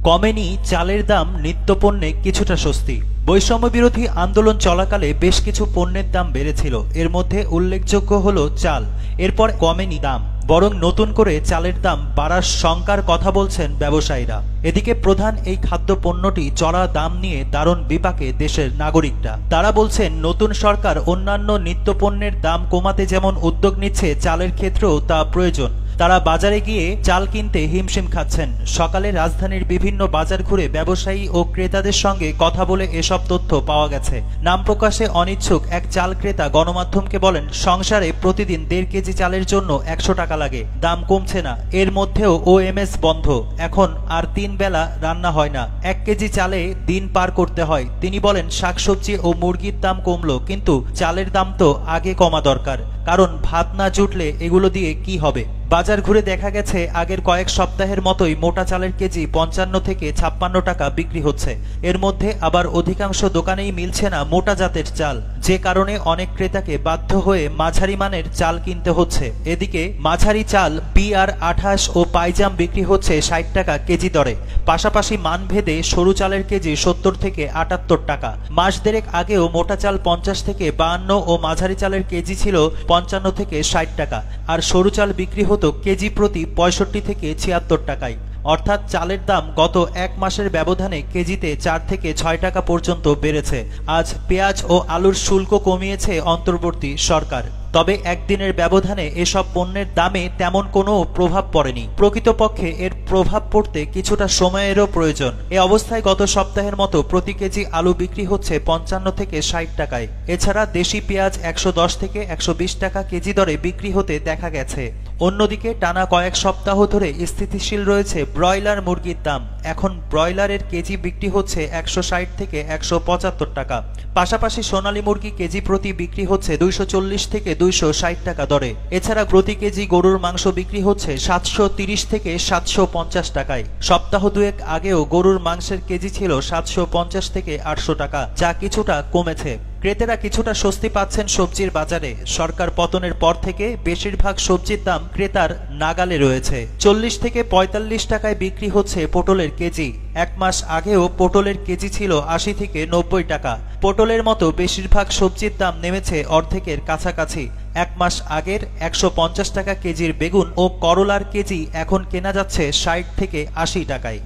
কমেনি চালের দাম, নিত্যপণ্যে কিছুটা স্বস্তি। বৈষম্য বিরোধী আন্দোলন চলাকালে বেশ কিছু পণ্যের দাম বেড়েছিল। এর মধ্যে উল্লেখযোগ্য হলো চাল। এরপর কমেনি দাম, বরং নতুন করে চালের দাম বাড়ার শঙ্কার কথা বলছেন ব্যবসায়ীরা। এদিকে প্রধান এই খাদ্য পণ্যটি চড়া দাম নিয়ে দারুণ বিপাকে দেশের নাগরিকরা। তারা বলছেন নতুন সরকার অন্যান্য নিত্যপণ্যের দাম কমাতে যেমন উদ্যোগ নিচ্ছে, চালের ক্ষেত্রেও তা প্রয়োজন। তারা বাজারে গিয়ে চাল কিনতে হিমশিম খাচ্ছেন। সকালে রাজধানীর বিভিন্ন বাজার ঘুরে ব্যবসায়ী ও ক্রেতাদের সঙ্গে কথা বলে এসব তথ্য পাওয়া গেছে। নাম প্রকাশে অনিচ্ছুক এক চাল ক্রেতা গণমাধ্যমকে বলেন, সংসারে প্রতিদিন 1.5 কেজি চালের জন্য 100 টাকা লাগে, দাম কমছে না। এর মধ্যেও ওএমএস বন্ধ, এখন আর 3 বেলা রান্না হয় না, 1 কেজি চালে দিন পার করতে হয়। তিনি বলেন, শাকসবজি ও মুরগির দাম কমলো, কিন্তু চালের দাম তো আগে কমা দরকার, কারণ ভাত না জুটলে এগুলো দিয়ে কি হবে। বাজার ঘুরে দেখা গেছে আগের কয়েক সপ্তাহের মতোই মোটা চালের কেজি 55 থেকে 56 টাকা বিক্রি হচ্ছে। এর মধ্যে আবার অধিকাংশ দোকানেই মিলছে না মোটা জাতের চাল, যে কারণে অনেক ক্রেতাকে বাধ্য হয়ে মাঝারি মানের চাল কিনতে হচ্ছে। এদিকে মাঝারি চাল BR28 ও পাইজাম বিক্রি হচ্ছে 60 টাকা কেজি দরে। পাশাপাশি মানভেদে সরু চালের কেজি 70 থেকে 78 টাকা। মাস দেড়েক আগেও মোটা চাল 50 থেকে 52 ও মাঝারি চালের কেজি ছিল 55 থেকে 60 টাকা, আর সরু চাল বিক্রি হতো কেজি প্রতি 65 থেকে 76 টাকায়। অর্থাৎ চালের দাম গত এক মাসের ব্যবধানে কেজিতে 4 থেকে 6 টাকা পর্যন্ত বেড়েছে। আজ পেঁয়াজ ও আলুর শুল্ক কমিয়েছে অন্তর্বর্তী সরকার, তবে একদিনের ব্যবধানে এসব পণ্যের দামে তেমন কোনো প্রভাব পড়েনি। প্রকৃতপক্ষে এর প্রভাব পড়তে কিছুটা সময়েরও প্রয়োজন। এ অবস্থায় গত সপ্তাহের মতো প্রতি কেজি আলু বিক্রি হচ্ছে 55 থেকে 60 টাকায়। এছাড়া দেশি পেঁয়াজ 110 থেকে 120 টাকা কেজি দরে বিক্রি হতে দেখা গেছে। অন্যদিকে টানা কয়েক সপ্তাহ ধরে স্থিতিশীল রয়েছে ব্রয়লার মুরগির দাম। এখন ব্রয়লারের কেজি বিক্রি হচ্ছে 160 থেকে 175 টাকা। পাশাপাশি সোনালী মুরগি কেজি প্রতি বিক্রি হচ্ছে 240 থেকে 260 টাকা দরে। এছাড়া প্রতি কেজি গরুর মাংস বিক্রি হচ্ছে 730 থেকে 750 টাকায়। সপ্তাহ দুয়েক আগেও গরুর মাংসের কেজি ছিল 750 থেকে 800 টাকা, যা কিছুটা কমেছে। ক্রেতারা কিছুটা স্বস্তি পাচ্ছেন সবজির বাজারে। সরকার পতনের পর থেকে বেশিরভাগ সবজির দাম ক্রেতার নাগালে রয়েছে। 40 থেকে 45 টাকায় বিক্রি হচ্ছে পটলের কেজি। এক মাস আগেও পটলের কেজি ছিল 80 থেকে 90 টাকা। পটলের মতো বেশিরভাগ সবজির দাম নেমেছে অর্ধেকের কাছাকাছি। এক মাস আগের 150 টাকা কেজির বেগুন ও করলার কেজি এখন কেনা যাচ্ছে 60 থেকে 80 টাকায়।